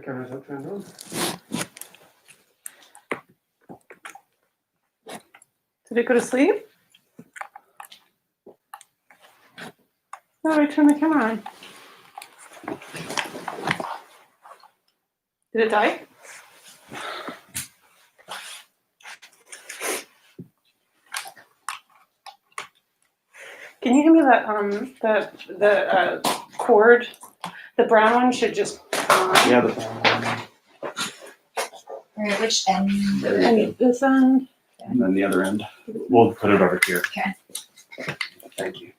camera's not turned on. Did it go to sleep? No, I turned the camera on. Did it die? Can you give me that the cord? The brown one should just come on. Yeah, the brown one. All right, which end? And this end. And then the other end. We'll put it over here. Okay. Thank you.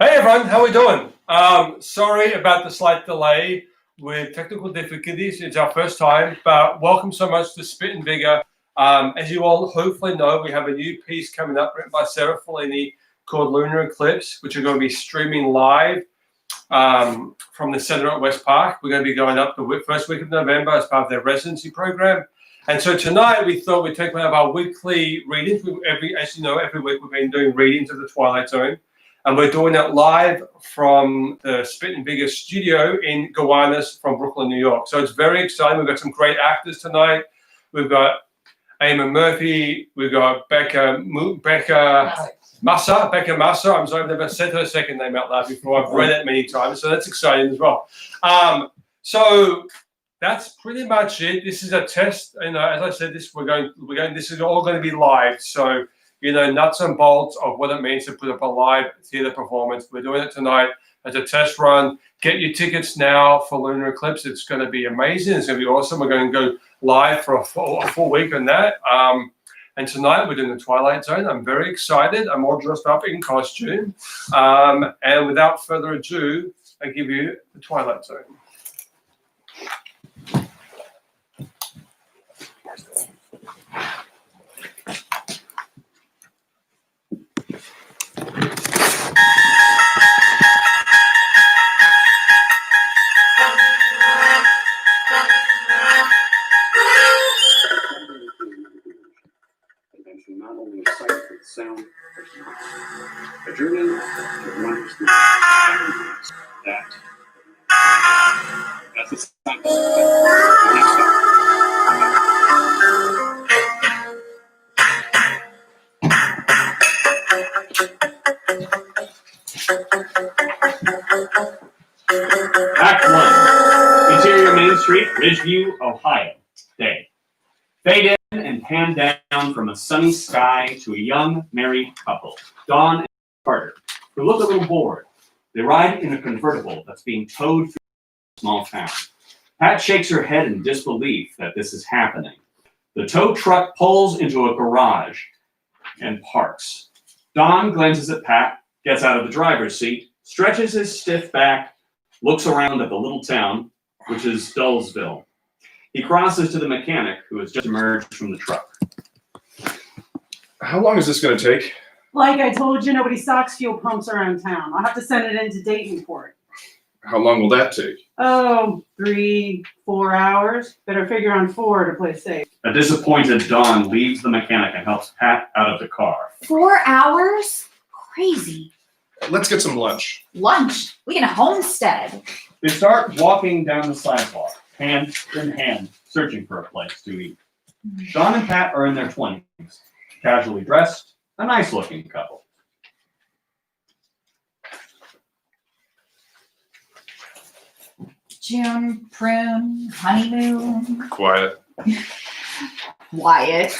Hey everyone, how are we doing? Sorry about the slight delay with technical difficulties. It's our first time, but welcome so much to Spit and Vigor. As you all hopefully know, we have a new piece coming up written by Sarah Fellini called Lunar Eclipse, which are going to be streaming live from the Center at West Park. We're going to be going up the first week of November as part of their residency program. And so tonight we thought we'd take one of our weekly readings. As you know, every week we've been doing readings of the Twilight Zone. And we're doing it live from the Spit and Vigor studio in Gowanus from Brooklyn, New York. So it's very exciting. We've got some great actors tonight. We've got Eamon Murphy. We've got Becca Massa. I'm sorry, I've never said her second name out loud before. I've read it many times, so that's exciting as well. So that's pretty much it. This is a test. You know, as I said, this is all going to be live. So, you know, nuts and bolts of what it means to put up a live theater performance. We're doing it tonight as a test run. Get your tickets now for Lunar Eclipse. It's going to be amazing. It's going to be awesome. We're going to go live for a full week on that. And tonight we're doing the Twilight Zone. I'm very excited. I'm all dressed up in costume. And without further ado, I give you the Twilight Zone. Not only a sight for the sound, but a journey that runs through that's the sign. Next Act 1. Interior Main Street, Ridgeview, Ohio. Day. Fade in and pan down from a sunny sky to a young married couple, Dawn and Carter, who look a little bored. They ride in a convertible that's being towed through a small town. Pat shakes her head in disbelief that this is happening. The tow truck pulls into a garage and parks. Dawn glances at Pat, gets out of the driver's seat, stretches his stiff back, looks around at the little town, which is Dullsville. He crosses to the mechanic, who has just emerged from the truck. How long is this going to take? Like I told you, nobody stocks fuel pumps around town. I'll have to send it into Daytonport. How long will that take? Oh, 3-4 hours. Better figure on 4 to play safe. A disappointed Dawn leaves the mechanic and helps Pat out of the car. 4 hours? Crazy. Let's get some lunch. Lunch? We can homestead. They start walking down the sidewalk, hand in hand, searching for a place to eat. Dawn and Pat are in their 20s, casually dressed, a nice-looking couple. June, prune, honeymoon. Quiet. Wyatt.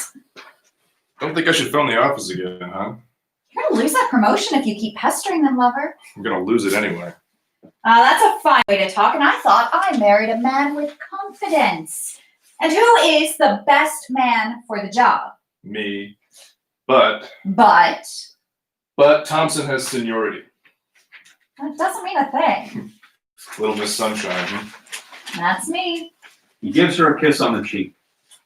Don't think I should phone the office again, huh? You're gonna lose that promotion if you keep pestering them, lover. I'm going to lose it anyway. That's a fine way to talk, and I thought I married a man with confidence. And who is the best man for the job? Me. But Thompson has seniority. That doesn't mean a thing. Little Miss Sunshine. Huh? That's me. He gives her a kiss on the cheek.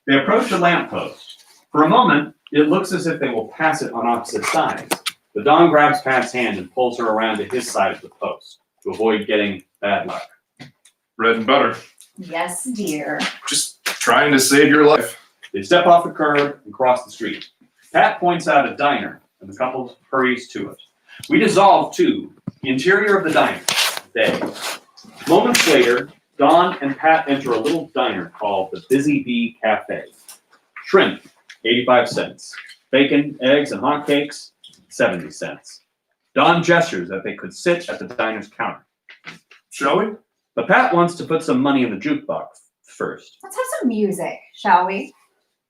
They approach a lamppost. For a moment, it looks as if they will pass it on opposite sides. The Dawn grabs Pat's hand and pulls her around to his side of the post to avoid getting bad luck. Bread and butter. Yes, dear. Just trying to save your life. They step off the curb and cross the street. Pat points out a diner, and the couple hurries to it. We dissolve to the interior of the diner. Day. Moments later, Don and Pat enter a little diner called the Busy Bee Cafe. Shrimp, 85 cents. Bacon, eggs, and hotcakes, 70 cents. Don gestures that they could sit at the diner's counter. Shall we? But Pat wants to put some money in the jukebox first. Let's have some music, shall we?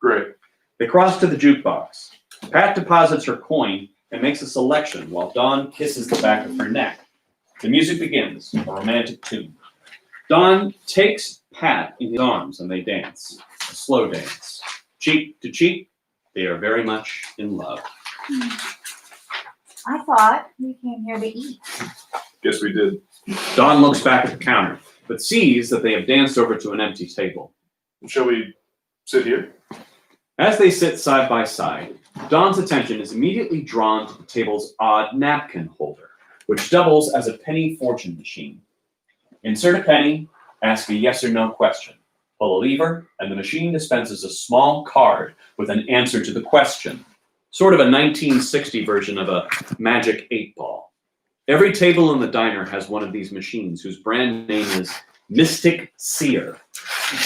Great. They cross to the jukebox. Pat deposits her coin and makes a selection while Dawn kisses the back of her neck. The music begins, a romantic tune. Dawn takes Pat in his arms and they dance, a slow dance. Cheek to cheek, they are very much in love. I thought we came here to eat. Guess we did. Dawn looks back at the counter, but sees that they have danced over to an empty table. Shall we sit here? As they sit side by side, Dawn's attention is immediately drawn to the table's odd napkin holder, which doubles as a penny fortune machine. Insert a penny, ask a yes or no question. Pull a lever, and the machine dispenses a small card with an answer to the question. Sort of a 1960 version of a magic 8-ball. Every table in the diner has one of these machines whose brand name is Mystic Seer.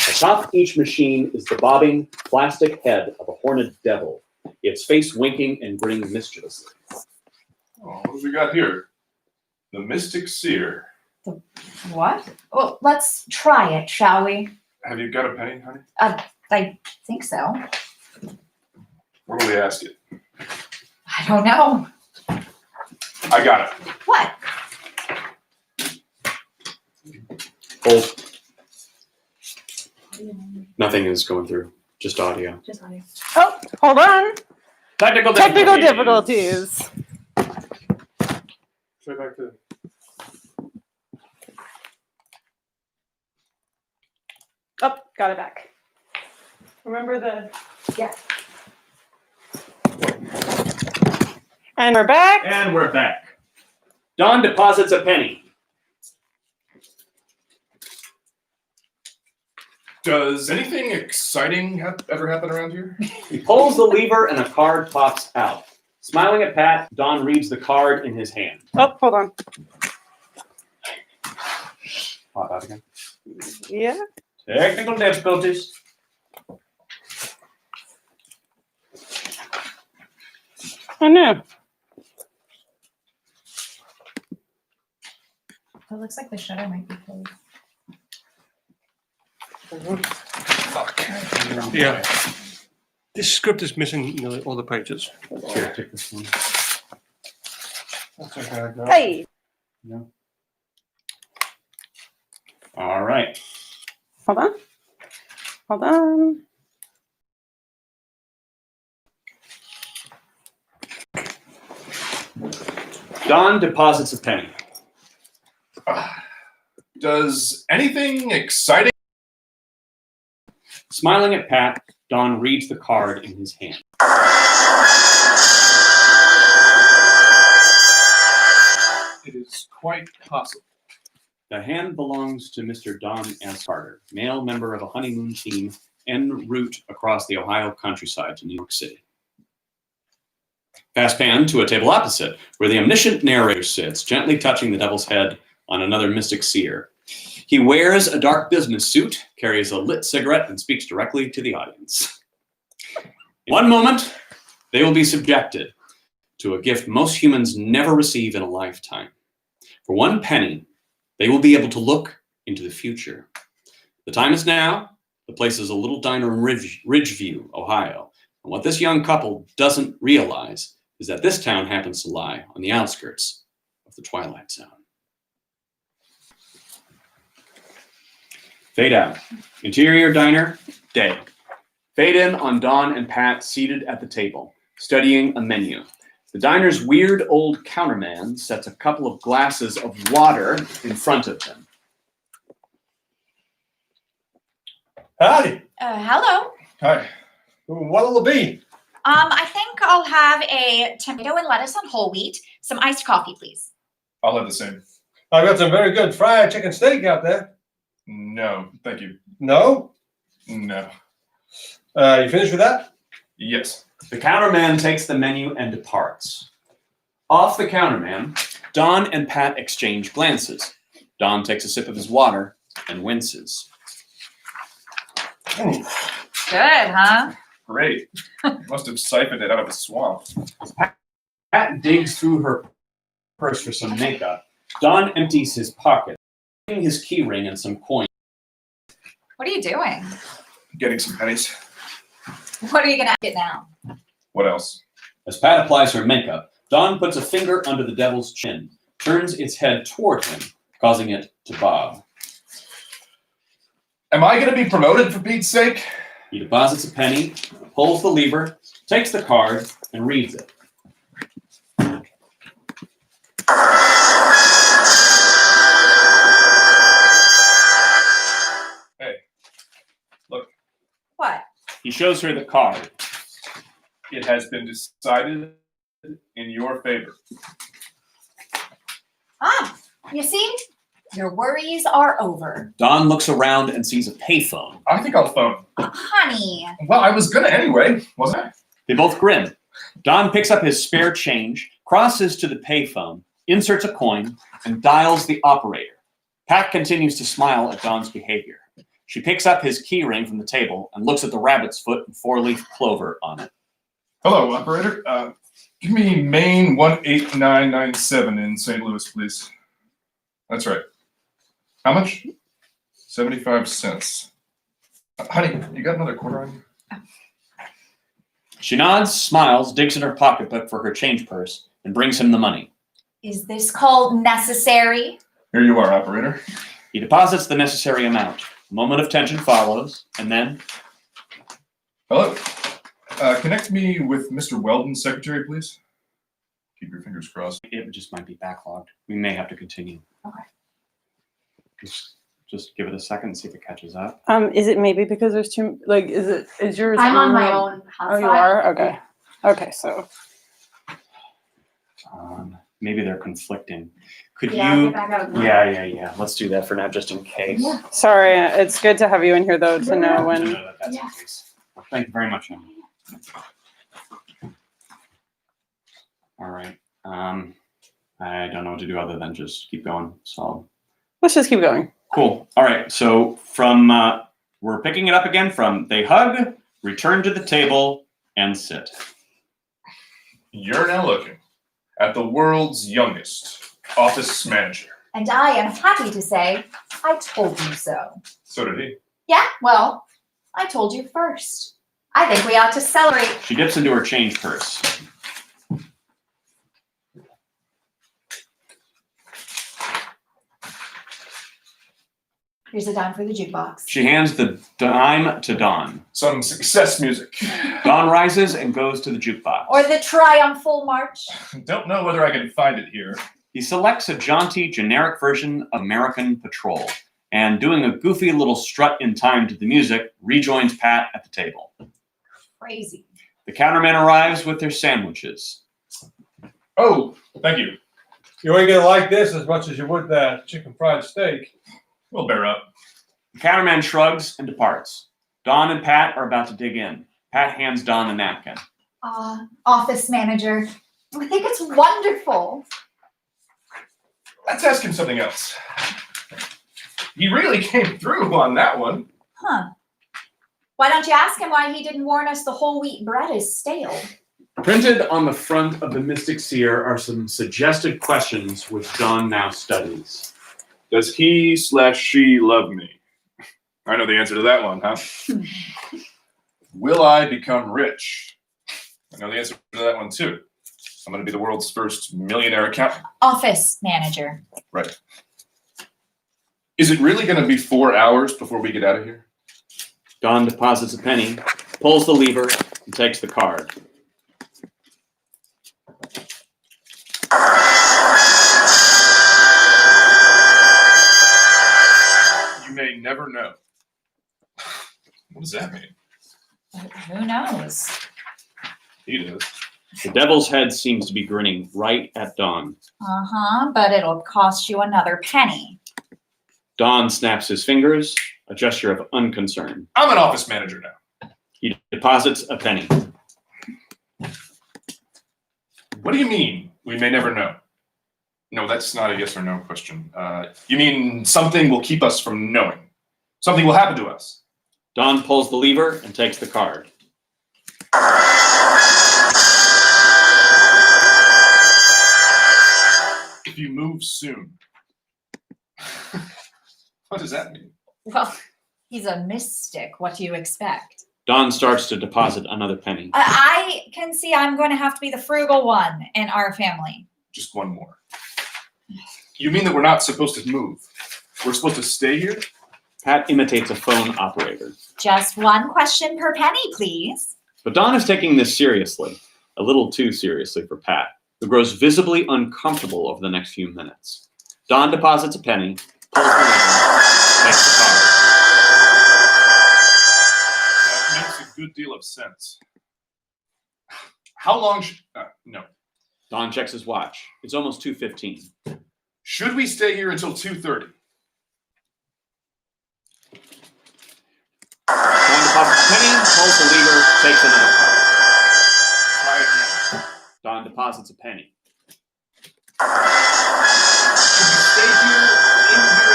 Atop each machine is the bobbing plastic head of a horned devil, its face winking and grinning mischievously. Oh, what have we got here? The Mystic Seer. What? Well, let's try it, shall we? Have you got a penny, honey? I think so. What do we ask it? I don't know. I got it. What? Hold. Nothing is going through, just audio. Just audio. Oh, hold on. Technical Difficulties. Try back to. Oh, got it back. Remember the. Yeah. And we're back. And we're back. Dawn deposits a penny. Does anything exciting ever happen around here? He pulls the lever and a card pops out. Smiling at Pat, Dawn reads the card in his hand. Oh, hold on. Pop out again. Yeah. Technical difficulties. I know. It looks like the shutter might be closed. Yeah. This script is missing nearly all the pages. Here, take this one. That's okay. I got it. Hey. All right. Hold on. Hold on. Dawn deposits a penny. Does anything exciting? Smiling at Pat, Dawn reads the card in his hand. It is quite possible. The hand belongs to Mr. Don S. Carter, male member of a honeymoon team en route across the Ohio countryside to New York City. Fast pan to a table opposite, where the omniscient narrator sits, gently touching the devil's head on another mystic seer. He wears a dark business suit, carries a lit cigarette, and speaks directly to the audience. In one moment, they will be subjected to a gift most humans never receive in a lifetime. For one penny, they will be able to look into the future. The time is now. The place is a little diner in Ridgeview, Ohio. And what this young couple doesn't realize is that this town happens to lie on the outskirts of the Twilight Zone. Fade out. Interior diner, day. Fade in on Dawn and Pat seated at the table, studying a menu. The diner's weird old counterman sets a couple of glasses of water in front of them. Howdy. Hello. Hi. What'll it be? I think I'll have a tomato and lettuce on whole wheat, some iced coffee, please. I'll have the same. I've got some very good fried chicken steak out there. No, thank you. No? No. You finished with that? Yes. The counterman takes the menu and departs. Off the counterman, Don and Pat exchange glances. Don takes a sip of his water, and winces. Ooh, Good, huh? great. Must have siphoned it out of the swamp. Pat digs through her purse for some makeup. Don empties his pocket, putting his key ring and some coins. What are you doing? Getting some pennies. What are you gonna get now? What else? As Pat applies her makeup, Don puts a finger under the devil's chin, turns its head toward him, causing it to bob. Am I going to be promoted for Pete's sake? He deposits a penny, pulls the lever, takes the card, and reads it. Hey, look, What? He shows her the card. it has been decided in your favor. Ah, you see? Your worries are over. Don looks around and sees a payphone. I think I'll phone. Honey. Well, I was going to anyway, wasn't I? They both grin. Don picks up his spare change, crosses to the payphone, inserts a coin, and dials the operator. Pat continues to smile at Don's behavior. She picks up his key ring from the table and looks at the rabbit's foot and four-leaf clover on it. Hello, operator. Give me Maine 18997 in St. Louis, please. That's right. How much? 75 cents. Honey, you got another quarter on you? She nods, smiles, digs in her pocketbook for her change purse, and brings him the money. Is this called necessary? Here you are, operator. He deposits the necessary amount. A moment of tension follows, and then Hello. Connect me with Mr. Weldon's secretary, please. Keep your fingers crossed. it just might be backlogged. We may have to continue. Okay. Just give it a second and see if it catches up. Is it maybe because there's too, like, is yours? I'm on my on- own Oh, you hotspot. are? Okay. Okay, so. Maybe they're conflicting. Could Yeah, you? get back out. Yeah. Let's do that for now, just in case. Yeah. Sorry, it's good to have you in here though to know To when. know that that's Yeah. the case. Well, thank you very much, Emma. All right. I don't know what to do other than just keep going. So Let's just keep going. cool. All right. So from we're picking it up again from they hug, return to the table, and sit. You're now looking at the world's youngest office manager. And I am happy to say, I told you so. So did he. Yeah, well, I told you first. I think we ought to celebrate. She dips into her change purse. Here's a dime for the jukebox. She hands the dime to Don. Some success music. Don rises and goes to the jukebox. Or the triumphal march. Don't know whether I can find it here. He selects a jaunty, generic version of American Patrol, and doing a goofy little strut in time to the music, rejoins Pat at the table. Crazy. The counterman arrives with their sandwiches. Oh, thank you. You ain't gonna like this as much as you would that chicken fried steak. We'll bear up. The counterman shrugs and departs. Don and Pat are about to dig in. Pat hands Don a napkin. Office manager. I think it's wonderful. Let's ask him something else. He really came through on that one. Huh. Why don't you ask him why he didn't warn us the whole wheat bread is stale? Printed on the front of the Mystic Seer are some suggested questions which Don now studies. Does he/she love me? I know the answer to that one, huh? Will I become rich? I know the answer to that one too. I'm going to be the world's first millionaire accountant. Office manager. Right. Is it really going to be 4 hours before we get out of here? Don deposits a penny, pulls the lever, and takes the card. You may never know. What does that mean? Who knows? He does. The devil's head seems to be grinning right at Don. But it'll cost you another penny. Don snaps his fingers, a gesture of unconcern. I'm an office manager now. He deposits a penny. What do you mean, we may never know? No, that's not a yes or no question. You mean something will keep us from knowing? Something will happen to us? Don pulls the lever and takes the card. If you move soon. What does that mean? Well, he's a mystic. What do you expect? Don starts to deposit another penny. I can see I'm going to have to be the frugal one in our family. Just one more. You mean that we're not supposed to move? We're supposed to stay here? Pat imitates a phone operator. Just one question per penny, please. But Don is taking this seriously, a little too seriously for Pat, who grows visibly uncomfortable over the next few minutes. Don deposits a penny, pulls the lever, takes the card. That makes a good deal of sense. How long should... no. Don checks his watch. It's almost 2:15. Should we stay here until 2:30? Don deposits a penny, pulls the lever, takes another card. Try again. Don deposits a penny. Should we stay in here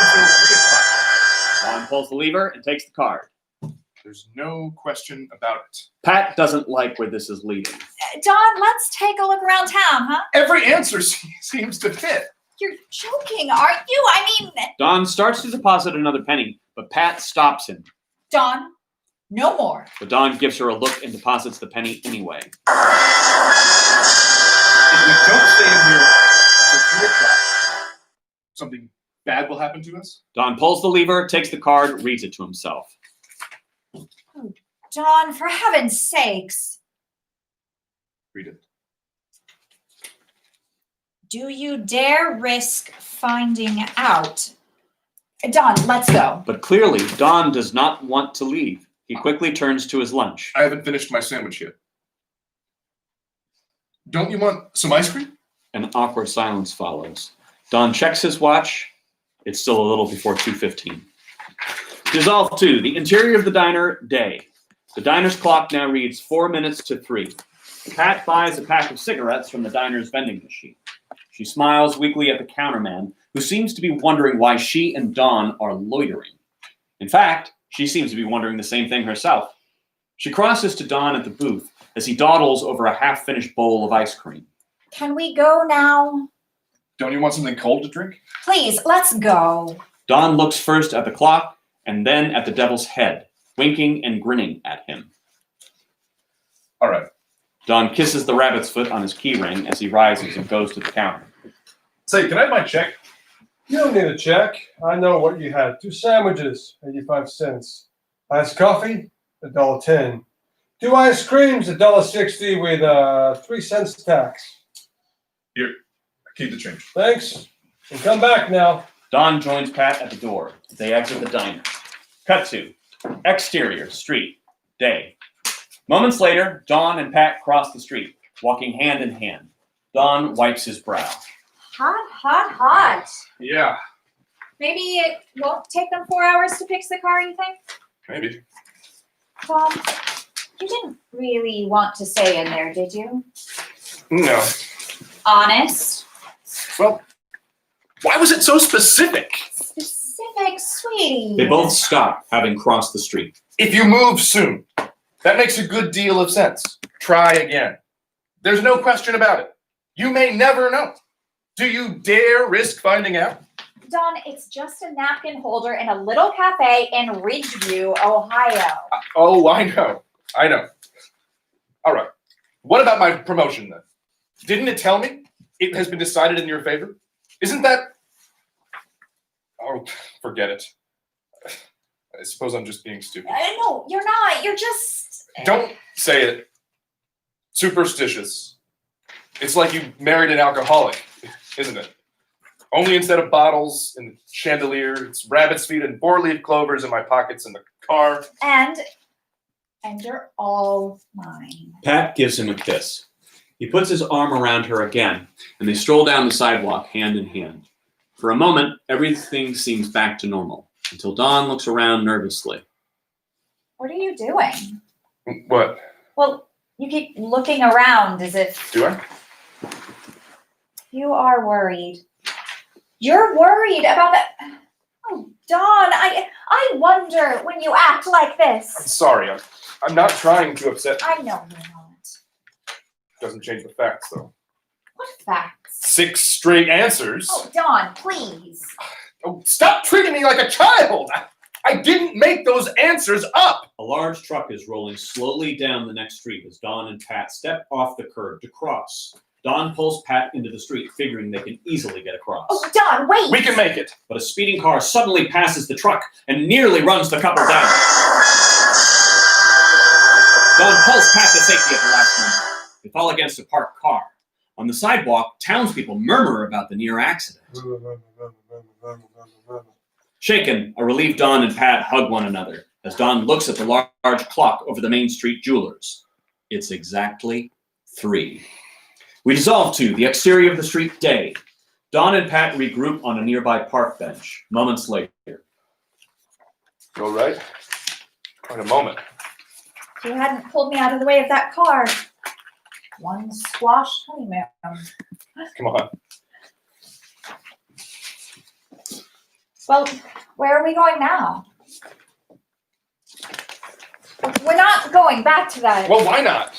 until 3 o'clock? Don pulls the lever and takes the card. There's no question about it. Pat doesn't like where this is leading. Don, let's take a look around town, huh? Every answer seems to fit. You're joking, aren't you? I mean, Don starts to deposit another penny, but Pat stops him. Don, no more. But Don gives her a look and deposits the penny anyway. If we don't stay in here until 3 o'clock, something bad will happen to us? Don pulls the lever, takes the card, reads it to himself. Don, for heaven's sakes. Read it. Do you dare risk finding out? Don, let's go. But clearly, Don does not want to leave. He quickly turns to his lunch. I haven't finished my sandwich yet. Don't you want some ice cream? An awkward silence follows. Don checks his watch. It's still a little before 2:15. Dissolve 2. The interior of the diner, day. The diner's clock now reads 4 minutes to 3. Pat buys a pack of cigarettes from the diner's vending machine. She smiles weakly at the counterman, who seems to be wondering why she and Don are loitering. In fact, she seems to be wondering the same thing herself. She crosses to Don at the booth as he dawdles over a half-finished bowl of ice cream. Can we go now? Don't you want something cold to drink? Please, let's go. Don looks first at the clock and then at the devil's head, winking and grinning at him. All right. Don kisses the rabbit's foot on his key ring as he rises and goes to the counter. Say, can I have my check? You don't need a check. I know what you had. 2 sandwiches, 85 cents. Iced coffee, $1.10. 2 ice creams, $1.60 with 3 cents tax. Here, keep the change. Thanks. And come back now. Don joins Pat at the door. They exit the diner. Cut to exterior, street, day. Moments later, Don and Pat cross the street, walking hand in hand. Don wipes his brow. Hot, hot, hot. Yeah, Maybe it won't take them 4 hours to fix the car, you think? maybe. Tom, you didn't really want to stay in there, did you? No. Honest? Well, why was it so specific? Specific, sweetie. They both stop, having crossed the street. If you move soon, that makes a good deal of sense. Try again. There's no question about it. You may never know. Do you dare risk finding out? Don, it's just a napkin holder in a little cafe in Ridgeview, Ohio. Oh, I know. I know. All right. What about my promotion then? Didn't it tell me it has been decided in your favor? Isn't that... Oh, forget it. I suppose I'm just being stupid. No, you're not. You're just... Don't say it. Superstitious. It's like you married an alcoholic, isn't it? Only instead of bottles and chandelier, it's rabbit's feet and 4-leaf clovers in my pockets in the car. And you're all mine. Pat gives him a kiss. He puts his arm around her again, and they stroll down the sidewalk hand in hand. For a moment, everything seems back to normal, until Don looks around nervously. What are you doing? What? Well, you keep looking around as if Do I? you are worried. You're worried about that. Oh, Dawn, I wonder when you act like I'm this. sorry. I'm not trying to upset. I know you're not. Doesn't change the facts, though. What facts? 6 straight answers. Oh, Dawn, please. Oh, stop treating me like a child! I didn't make those answers up! A large truck is rolling slowly down the next street as Dawn and Pat step off the curb to cross. Dawn pulls Pat into the street, figuring they can easily get across. Oh, Dawn, wait! We can make it! But a speeding car suddenly passes the truck and nearly runs the couple down. Dawn pulls Pat to safety at the last moment. They fall against a parked car. On the sidewalk, townspeople murmur about the near accident. Shaken, a relieved Dawn and Pat hug one another as Dawn looks at the large clock over the Main Street Jewelers. It's exactly 3. We dissolve to the exterior of the street day. Dawn and Pat regroup on a nearby park bench. Moments later. You all right? In a moment. If you hadn't pulled me out of the way of that car. One squashed honeymoon. Come on. Well, where are we going now? We're not going back to that. Well, why not?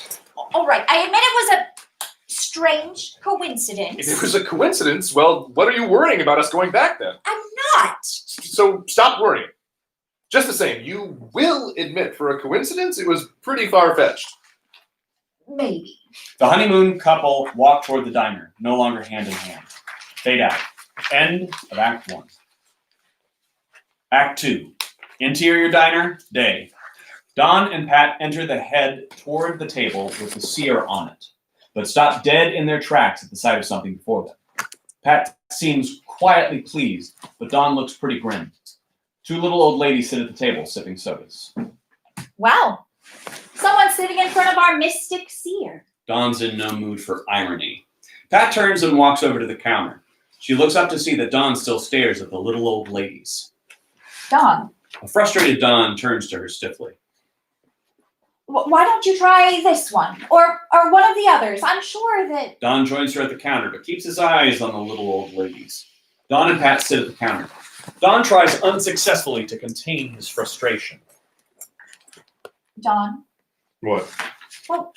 All right, I admit it was a strange coincidence. If it was a coincidence, well, what are you worrying about us going back then? I'm not. So stop worrying. Just the same, you will admit for a coincidence it was pretty far-fetched. Maybe. The honeymoon couple walk toward the diner, no longer hand in hand. Fade out. End of Act 1. Act 2. Interior diner, day. Dawn and Pat enter the head toward the table with the seer on it, but stop dead in their tracks at the sight of something before them. Pat seems quietly pleased, but Dawn looks pretty grim. 2 little old ladies sit at the table, sipping sodas. Wow. Someone's sitting in front of our mystic seer. Dawn's in no mood for irony. Pat turns and walks over to the counter. She looks up to see that Dawn still stares at the little old ladies. Dawn, A frustrated Dawn turns to her stiffly. why don't you try this one? Or one of the others? I'm sure that... Dawn joins her at the counter, but keeps his eyes on the little old ladies. Dawn and Pat sit at the counter. Dawn tries unsuccessfully to contain his frustration. Dawn, What? well,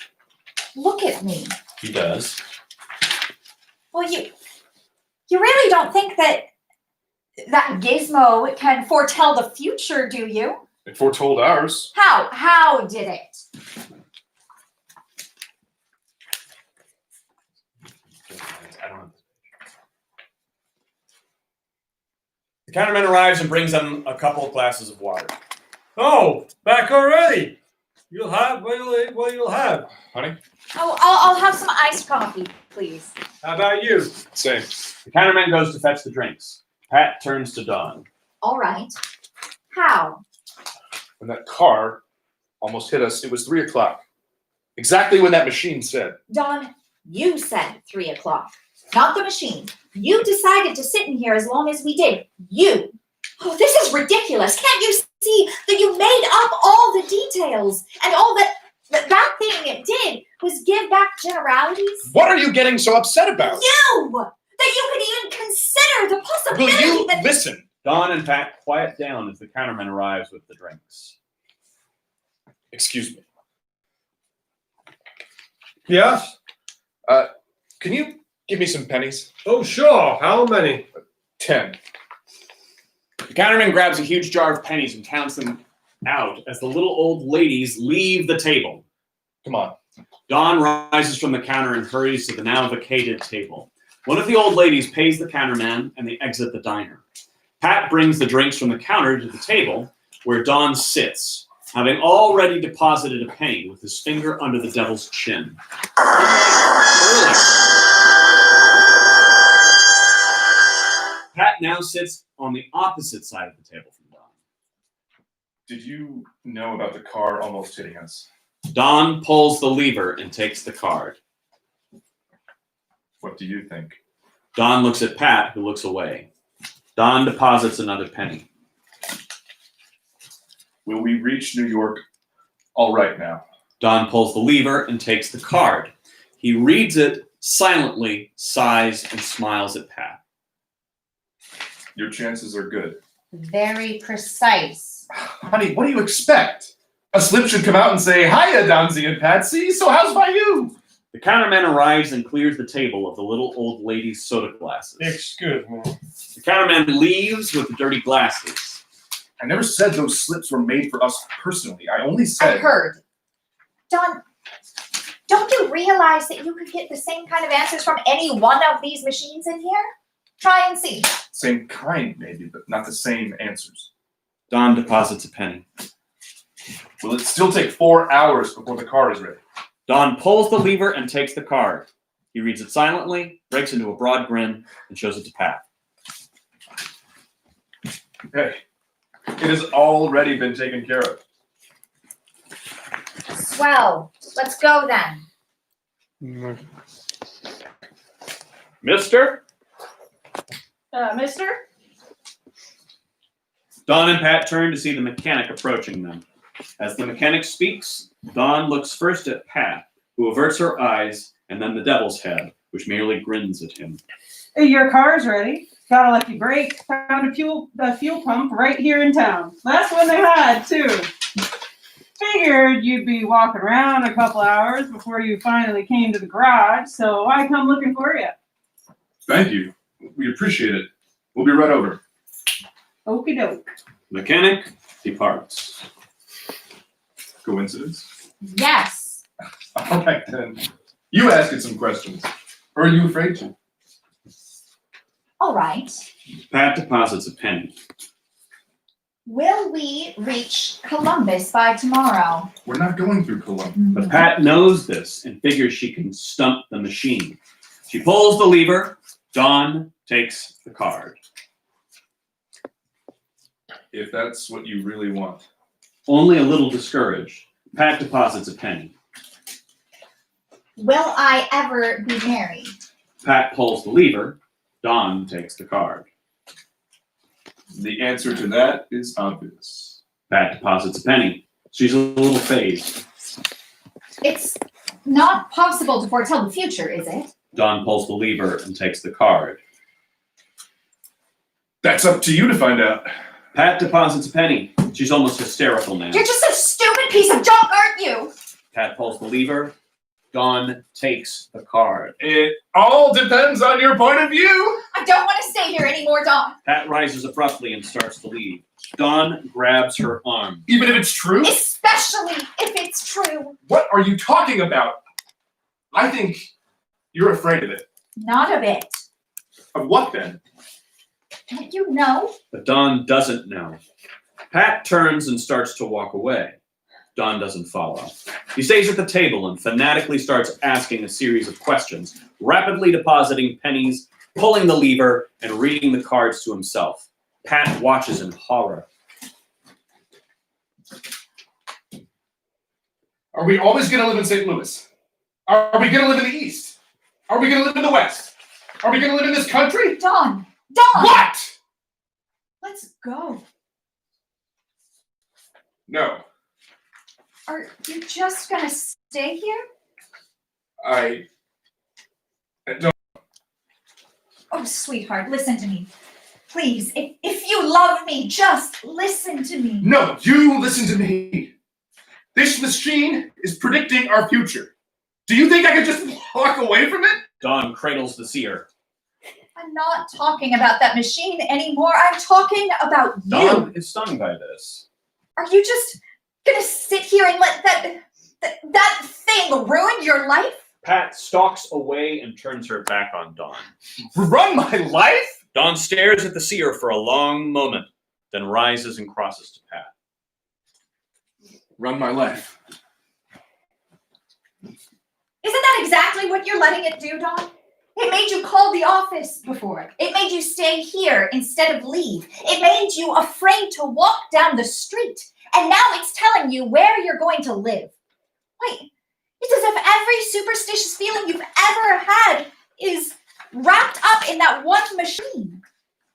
look at me. He does. Well, you really don't think that gizmo can foretell the future, do you? It foretold ours. How did it? I don't know. The counterman arrives and brings them a couple of glasses of water. Oh, back already. You'll have what you'll have. Honey? Oh, I'll have some iced coffee, please. How about you? Same. The counterman goes to fetch the drinks. Pat turns to Dawn. All right. How? When that car almost hit us, it was 3 o'clock. Exactly when that machine said. Dawn, you said 3 o'clock, not the machine. You decided to sit in here as long as we did. You. Oh, this is ridiculous. Can't you see that you made up all the details? And all that thing it did was give back generalities? What are you getting so upset about? You! That you could even consider the Will possibility you that... listen? Dawn and Pat quiet down as the counterman arrives with the drinks. Excuse me. Yes? Can you give me some pennies? Oh, sure. How many? 10. The counterman grabs a huge jar of pennies and counts them out as the little old ladies leave the table. Come on. Dawn rises from the counter and hurries to the now vacated table. One of the old ladies pays the counterman and they exit the diner. Pat brings the drinks from the counter to the table where Dawn sits, having already deposited a penny with his finger under the devil's chin. Early. Pat now sits on the opposite side of the table from Dawn. Did you know about the car almost hitting us? Dawn pulls the lever and takes the card. What do you think? Dawn looks at Pat, who looks away. Dawn deposits another penny. Will we reach New York all right now? Dawn pulls the lever and takes the card. He reads it silently, sighs, and smiles at Pat. Your chances are good. Very precise. Honey, what do you expect? A slip should come out and say, "Hiya, Donzie and Patsy, so how's by you?" The counterman arrives and clears the table of the little old lady's soda glasses. Excuse me. The counterman leaves with the dirty glasses. I never said those slips were made for us personally. I only I said... heard. Don, don't you realize that you could get the same kind of answers from any one of these machines in here? Try and see. Same kind, maybe, but not the same answers. Don deposits a penny. Will it still take 4 hours before the card is ready? Don pulls the lever and takes the card. He reads it silently, breaks into a broad grin, and shows it to Pat. Hey, it has already been taken care of. Swell. Let's go then. Mister? Mister? Don and Pat turn to see the mechanic approaching them. As the mechanic speaks, Don looks first at Pat, who averts her eyes, and then the devil's head, which merely grins at him. Hey, your car's ready. Got a lucky break. Found a fuel pump right here in town. Last one they had, too. Figured you'd be walking around a couple hours before you finally came to the garage, so I come looking for you. Thank you. We appreciate it. We'll be right over. Okie doke. Mechanic departs. Coincidence? Yes. All right, then. You ask it some questions. Or are you afraid to? All right. Pat deposits a penny. Will we reach Columbus by tomorrow? We're not going through Columbus. But Pat knows this and figures she can stump the machine. She pulls the lever. Don takes the card. If that's what you really want. Only a little discouraged, Pat deposits a penny. Will I ever be married? Pat pulls the lever. Don takes the card. The answer to that is obvious. Pat deposits a penny. She's a little phased. It's not possible to foretell the future, is it? Don pulls the lever and takes the card. That's up to you to find out. Pat deposits a penny. She's almost hysterical now. You're just a stupid piece of junk, aren't you? Pat pulls the lever. Don takes the card. It all depends on your point of view. I don't want to stay here anymore, Dawn. Pat rises abruptly and starts to leave. Don grabs her arm. Even if it's true? Especially if it's true. What are you talking about? I think you're afraid of it. Not a bit. Of what then? Don't you know? But Don doesn't know. Pat turns and starts to walk away. Don doesn't follow. He stays at the table and fanatically starts asking a series of questions, rapidly depositing pennies, pulling the lever, and reading the cards to himself. Pat watches in horror. Are we always going to live in St. Louis? Are we going to live in the East? Are we going to live in the West? Are we going to live in this country? Dawn! Dawn! What? Let's go. No. Are you just gonna stay here? I don't. Oh, sweetheart, listen to me. Please, if you love me, just listen to me. No, you listen to me. This machine is predicting our future. Do you think I could just walk away from it? Don cradles the seer. I'm not talking about that machine anymore. I'm talking about you. Don is stung by this. Are you just gonna sit here and let that thing ruin your life? Pat stalks away and turns her back on Don. Run my life? Don stares at the seer for a long moment, then rises and crosses to Pat. Run my life. Isn't that exactly what you're letting it do, Don? It made you call the office before. It made you stay here instead of leave. It made you afraid to walk down the street. And now it's telling you where you're going to live. Wait, it's as if every superstitious feeling you've ever had is wrapped up in that one machine.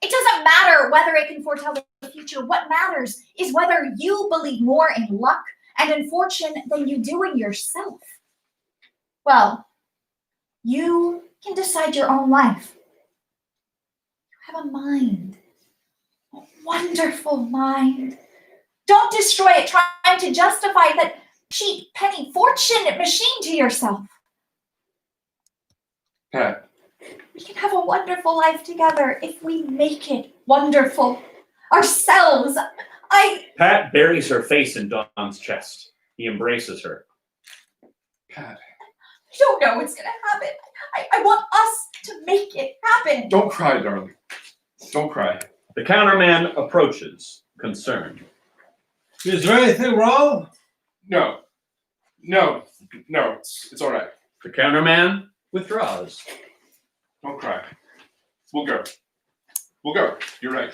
It doesn't matter whether it can foretell the future. What matters is whether you believe more in luck and in fortune than you do in yourself. Well, you can decide your own life. You have a mind. wonderful mind. Don't destroy it trying to justify that cheap penny fortune machine to yourself. Pat, We can have a wonderful life together if we make it wonderful ourselves. Pat buries her face in Dawn's chest. He embraces her. Pat, I don't know what's gonna happen. I want us to make it happen. don't cry, darling. Don't cry. The counterman approaches, concerned. Is there anything wrong? No, it's all right. The counterman withdraws. Don't cry. We'll go. You're right.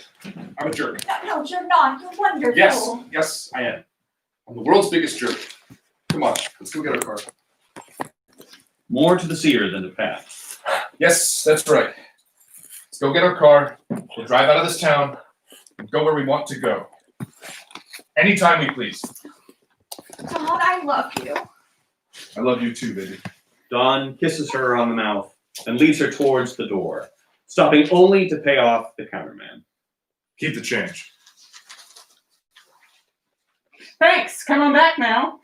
I'm a jerk. No, you're not. You're wonderful. Yes, I am. I'm the world's biggest jerk. Come on, let's go get our car. More to the seer than to Pat. Yes, that's right. Let's go get our car. We'll drive out of this town and go where we want to go. Anytime we please. Dawn, I love you. I love you too, baby. Dawn kisses her on the mouth and leads her towards the door, stopping only to pay off the counterman. Keep the change. Thanks. Come on back now.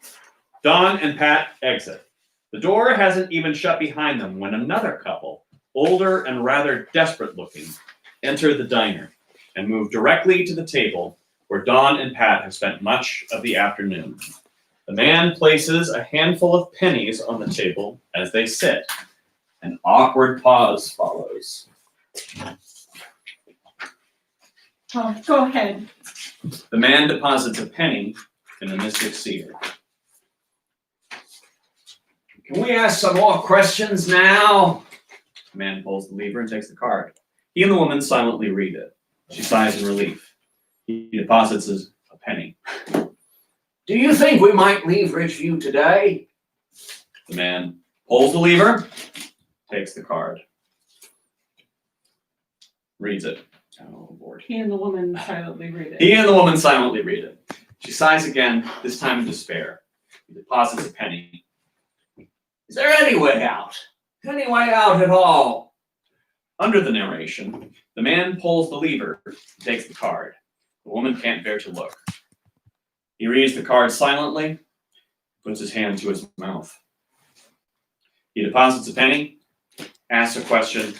Dawn and Pat exit. The door hasn't even shut behind them when another couple, older and rather desperate looking, enter the diner and move directly to the table where Dawn and Pat have spent much of the afternoon. The man places a handful of pennies on the table as they sit. An awkward pause follows. Oh, go ahead. The man deposits a penny in the mystic seer. Can we ask some more questions now? The man pulls the lever and takes the card. He and the woman silently read it. She sighs in relief. He deposits a penny. Do you think we might leave Ridgeview today? The man pulls the lever, takes the card, reads it. Oh, Lord. He and the woman silently read it. He and the woman silently read it. She sighs again, this time in despair. He deposits a penny. Is there any way out? Any way out at all? Under the narration, the man pulls the lever, takes the card. The woman can't bear to look. He reads the card silently, puts his hand to his mouth. He deposits a penny, asks a question,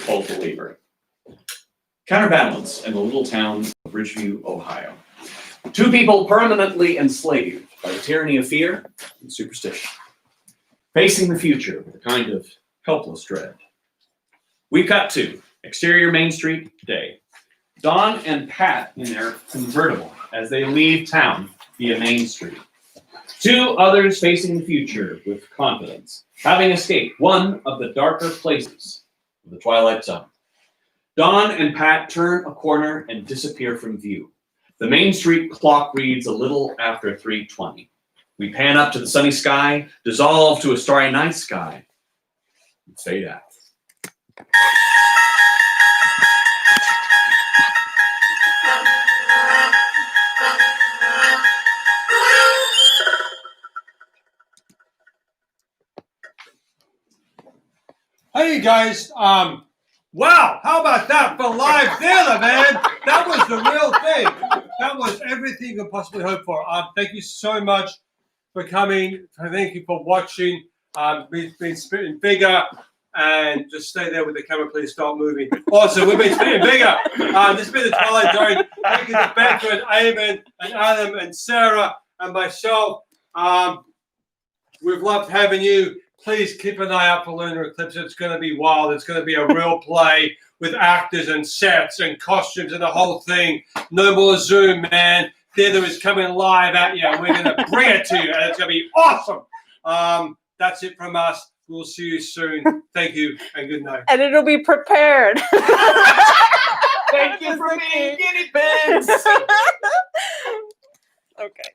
pulls the lever. Counterbalance in the little town of Ridgeview, Ohio. Two people permanently enslaved by the tyranny of fear and superstition. Facing the future with a kind of helpless dread. We cut to exterior Main Street, day. Dawn and Pat in their convertible as they leave town via Main Street. Two others facing the future with confidence, having escaped one of the darker places of the Twilight Zone. Dawn and Pat turn a corner and disappear from view. The Main Street clock reads a little after 3:20. We pan up to the sunny sky, dissolve to a starry night sky, and fade out. Hey guys, wow, how about that for live theater, man? That was the real thing. That was everything you could possibly hope for. Thank you so much for coming. Thank you for watching. We've been spit&vigor, and just stay there with the camera, please stop moving. Also, we've been spit&vigor. This has been the Twilight Zone. Thank you to Becca and Eamon and Adam and Sarah and myself. We've loved having you. Please keep an eye out for Lunar Eclipse. It's going to be wild. It's going to be a real play with actors and sets and costumes and the whole thing. No more Zoom, man. Theater is coming live at you. We're going to bring it to you, and it's going to be awesome. That's it from us. We'll see you soon. Thank you, and good night. And it'll be prepared. Thank you for being guinea pigs. Okay.